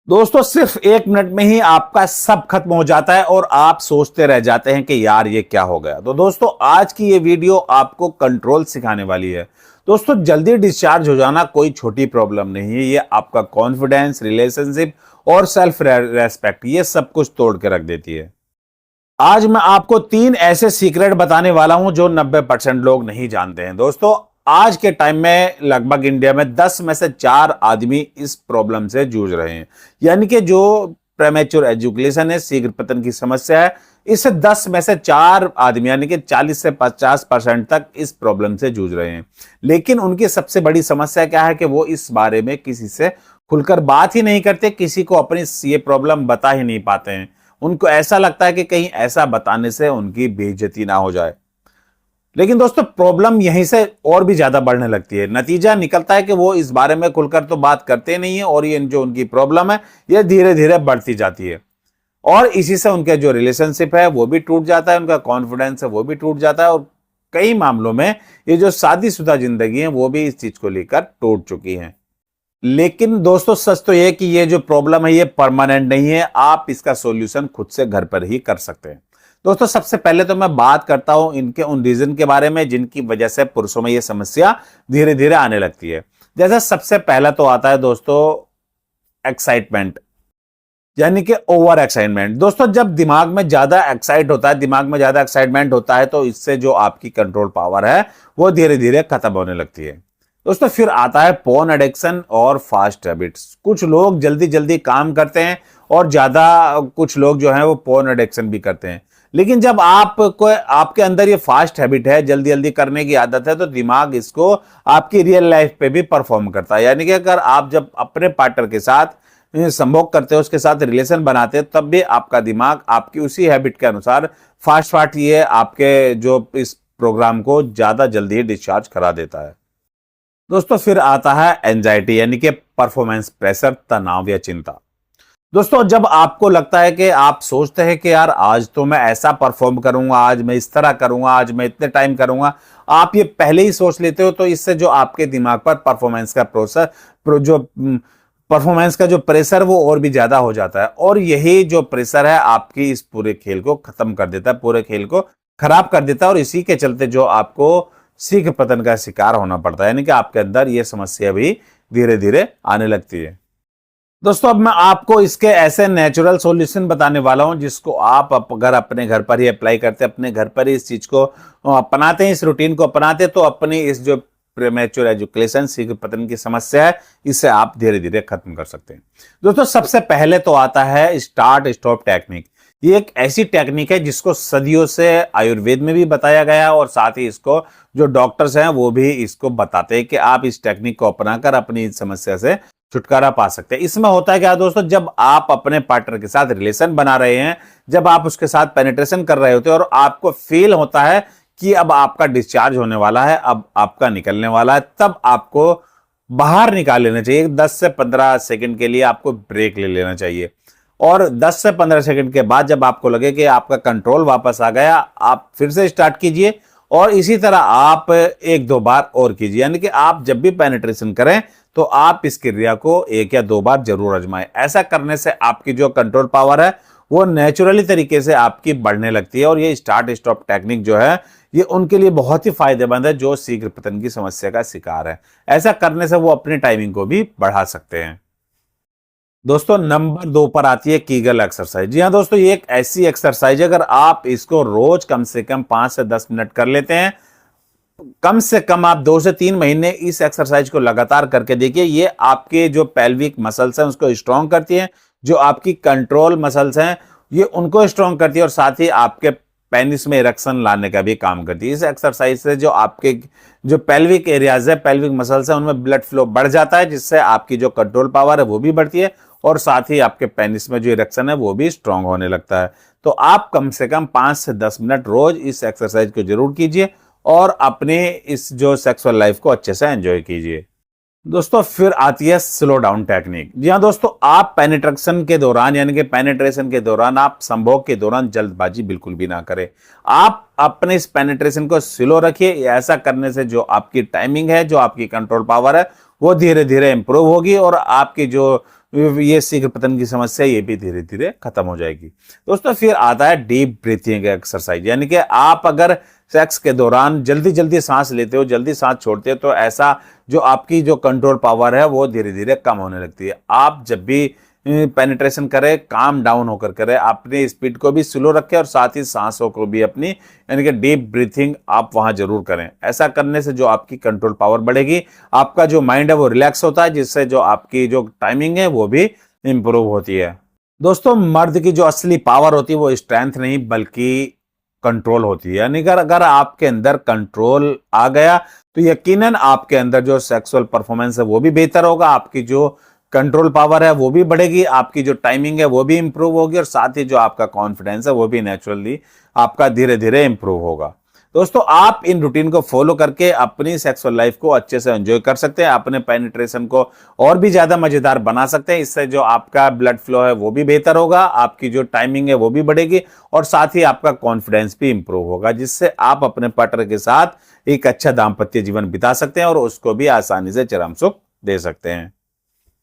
दोस्तों सिर्फ 1 मिनट में ही आपका सब खत्म हो जाता है और आप सोचते रह जाते हैं कि यार ये क्या हो गया। तो दोस्तों आज की ये वीडियो आपको कंट्रोल सिखाने वाली है। दोस्तों जल्दी डिस्चार्ज हो जाना कोई छोटी प्रॉब्लम नहीं है, ये आपका कॉन्फिडेंस, रिलेशनशिप और सेल्फ रेस्पेक्ट ये सब कुछ तोड़ के रख देती है। आज मैं आपको 3 ऐसे सीक्रेट बताने वाला हूं जो 90% लोग नहीं जानते हैं। दोस्तों आज के टाइम में लगभग इंडिया में 10 में से 4 आदमी इस प्रॉब्लम से जूझ रहे हैं, यानी कि जो प्रेमेच्योर एजुकेशन है, शीघ्र पतन की समस्या है, इससे 10 में से 4 आदमी यानी कि 40 से 50% तक इस प्रॉब्लम से जूझ रहे हैं। लेकिन उनकी सबसे बड़ी समस्या क्या है कि वो इस बारे में किसी से खुलकर बात ही नहीं करते, किसी को अपनी ये प्रॉब्लम बता ही नहीं पाते हैं। उनको ऐसा लगता है कि कहीं ऐसा बताने से उनकी बेइज्जती ना हो जाए। लेकिन दोस्तों प्रॉब्लम यहीं से और भी ज्यादा बढ़ने लगती है। नतीजा निकलता है कि वो इस बारे में खुलकर तो बात करते नहीं है और ये जो उनकी प्रॉब्लम है ये धीरे धीरे बढ़ती जाती है और इसी से उनके जो रिलेशनशिप है वो भी टूट जाता है, उनका कॉन्फिडेंस है वो भी टूट जाता है और कई मामलों में ये जो शादीशुदा जिंदगी है वो भी इस चीज को लेकर टूट चुकी है। लेकिन दोस्तों सच तो ये कि ये जो प्रॉब्लम है ये परमानेंट नहीं है, आप इसका सॉल्यूशन खुद से घर पर ही कर सकते हैं। दोस्तों सबसे पहले तो मैं बात करता हूं इनके उन रीजन के बारे में जिनकी वजह से पुरुषों में ये समस्या धीरे धीरे आने लगती है। जैसे सबसे पहला तो आता है दोस्तों एक्साइटमेंट, यानी कि ओवर एक्साइटमेंट। दोस्तों जब दिमाग में ज्यादा एक्साइट होता है, दिमाग में ज्यादा एक्साइटमेंट होता है तो इससे जो आपकी कंट्रोल पावर है वो धीरे धीरे खत्म होने लगती है। दोस्तों फिर आता है पोर्न एडिक्शन और फास्ट हैबिट्स। कुछ लोग जल्दी जल्दी काम करते हैं और ज्यादा कुछ लोग जो हैं वो पोर्न एडिक्शन भी करते हैं। लेकिन जब आपको आपके अंदर ये फास्ट हैबिट है, जल्दी जल्दी करने की आदत है, तो दिमाग इसको आपकी रियल लाइफ पे भी परफॉर्म करता है। यानी कि अगर आप जब अपने पार्टनर के साथ संभोग करते हो, उसके साथ रिलेशन बनाते हो, तब भी आपका दिमाग आपकी उसी हैबिट के अनुसार फास्ट फास्ट ये आपके जो इस प्रोग्राम को ज्यादा जल्दी डिस्चार्ज करा देता है। दोस्तों फिर आता है एंजाइटी, यानी कि परफॉर्मेंस प्रेशर, तनाव या चिंता। दोस्तों जब आपको लगता है कि आप सोचते हैं कि यार आज तो मैं ऐसा परफॉर्म करूंगा, आज मैं इस तरह करूंगा, आज मैं इतने टाइम करूंगा, आप ये पहले ही सोच लेते हो, तो इससे जो आपके दिमाग पर परफॉर्मेंस का जो प्रेशर वो और भी ज्यादा हो जाता है और यही जो प्रेशर है आपकी इस पूरे खेल को खत्म कर देता है, पूरे खेल को खराब कर देता है और इसी के चलते जो आपको शीघ्र पतन का शिकार होना पड़ता है, यानी कि आपके अंदर ये समस्या भी धीरे धीरे आने लगती है। दोस्तों अब मैं आपको इसके ऐसे नेचुरल सॉल्यूशन बताने वाला हूं जिसको आप अगर अपने घर पर ही अप्लाई करते, अपने घर पर ही इस चीज को अपनाते हैं, इस रूटीन को अपनाते, तो अपनी इस जो प्रीमेच्योर एजुकेशन, शीघ्र पतन की समस्या है, इसे आप धीरे धीरे खत्म कर सकते हैं। दोस्तों सबसे पहले तो आता है स्टार्ट स्टॉप टेक्निक। ये एक ऐसी टेक्निक है जिसको सदियों से आयुर्वेद में भी बताया गया है और साथ ही इसको जो डॉक्टर्स हैं वो भी इसको बताते हैं कि आप इस टेक्निक को अपनाकर अपनी इस समस्या से छुटकारा पा सकते हैं। इसमें होता है क्या दोस्तों, जब आप अपने पार्टनर के साथ रिलेशन बना रहे हैं, जब आप उसके साथ पेनिट्रेशन कर रहे होते हैं और आपको फील होता है कि अब आपका डिस्चार्ज होने वाला है, अब आपका निकलने वाला है, तब आपको बाहर निकाल लेना चाहिए। 10 से 15 सेकंड के लिए आपको ब्रेक ले लेना चाहिए और 10 से 15 सेकंड के बाद जब आपको लगे कि आपका कंट्रोल वापस आ गया, आप फिर से स्टार्ट कीजिए और इसी तरह आप 1-2 बार और कीजिए। यानी कि आप जब भी पेनिट्रेशन करें तो आप इस क्रिया को 1 या 2 बार जरूर आजमाएं। ऐसा करने से आपकी जो कंट्रोल पावर है वो नेचुरली तरीके से आपकी बढ़ने लगती है और ये स्टार्ट स्टॉप टेक्निक जो है ये उनके लिए बहुत ही फायदेमंद है जो शीघ्र पतन की समस्या का शिकार है। ऐसा करने से वो अपनी टाइमिंग को भी बढ़ा सकते हैं। दोस्तों नंबर 2 पर आती है कीगल एक्सरसाइज। जी हाँ दोस्तों, ये एक ऐसी एक्सरसाइज है, अगर आप इसको रोज कम से कम 5 से 10 मिनट कर लेते हैं, कम से कम आप 2 से 3 महीने इस एक्सरसाइज को लगातार करके देखिए, ये आपके जो पेल्विक मसल्स हैं उसको स्ट्रॉन्ग करती है, जो आपकी कंट्रोल मसल्स हैं ये उनको स्ट्रॉन्ग करती है और साथ ही आपके पेनिस में इरेक्शन लाने का भी काम करती है। इस एक्सरसाइज से जो आपके जो पेल्विक एरियाज है, पेल्विक मसल्स हैं, उनमें ब्लड फ्लो बढ़ जाता है, जिससे आपकी जो कंट्रोल पावर है वो भी बढ़ती है और साथ ही आपके पेनिस में जो इरेक्शन है वो भी स्ट्रांग होने लगता है। तो आप कम से कम 5 से 10 मिनट रोज इस एक्सरसाइज को जरूर कीजिए और अपने इस जो सेक्सुअल लाइफ को अच्छे से एंजॉय कीजिए। दोस्तों फिर आती है स्लो डाउन टेक्निक। जी हाँ दोस्तों, आप पेनिट्रेशन के दौरान यानी कि पेनिट्रेशन के दौरान, आप संभोग के दौरान जल्दबाजी बिल्कुल भी ना करें। आप अपने इस पेनिट्रेशन को स्लो रखिए। ऐसा करने से जो आपकी टाइमिंग है, जो आपकी कंट्रोल पावर है, वो धीरे धीरे इंप्रूव होगी और आपकी जो ये शीघ्र पतन की समस्या ये भी धीरे धीरे खत्म हो जाएगी। दोस्तों फिर आता है डीप ब्रीथिंग एक्सरसाइज, यानी कि आप अगर सेक्स के दौरान जल्दी जल्दी सांस लेते हो, जल्दी सांस छोड़ते हो, तो ऐसा जो आपकी जो कंट्रोल पावर है वो धीरे धीरे कम होने लगती है। आप जब भी पेनिट्रेशन करें, काम डाउन होकर करें, अपनी स्पीड को भी स्लो रखें और साथ ही सांसों को भी अपनी, यानी कि डीप ब्रीथिंग आप वहां जरूर करें। ऐसा करने से जो आपकी कंट्रोल पावर बढ़ेगी, आपका जो माइंड है वो रिलैक्स होता है, जिससे जो आपकी जो टाइमिंग है वो भी इंप्रूव होती है। दोस्तों मर्द की जो असली पावर होती है वो स्ट्रेंथ नहीं बल्कि कंट्रोल होती है, यानी अगर आपके अंदर कंट्रोल आ गया तो यकीनन आपके अंदर जो सेक्सुअल परफॉर्मेंस है वो भी बेहतर होगा, आपकी जो कंट्रोल पावर है वो भी बढ़ेगी, आपकी जो टाइमिंग है वो भी इंप्रूव होगी और साथ ही जो आपका कॉन्फिडेंस है वो भी नेचुरली आपका धीरे धीरे इंप्रूव होगा। दोस्तों आप इन रूटीन को फॉलो करके अपनी सेक्सुअल लाइफ को अच्छे से एंजॉय कर सकते हैं, अपने पेनिट्रेशन को और भी ज्यादा मजेदार बना सकते हैं। इससे जो आपका ब्लड फ्लो है वो भी बेहतर होगा, आपकी जो टाइमिंग है वो भी बढ़ेगी और साथ ही आपका कॉन्फिडेंस भी इंप्रूव होगा, जिससे आप अपने पार्टनर के साथ एक अच्छा दाम्पत्य जीवन बिता सकते हैं और उसको भी आसानी से चरम सुख दे सकते हैं।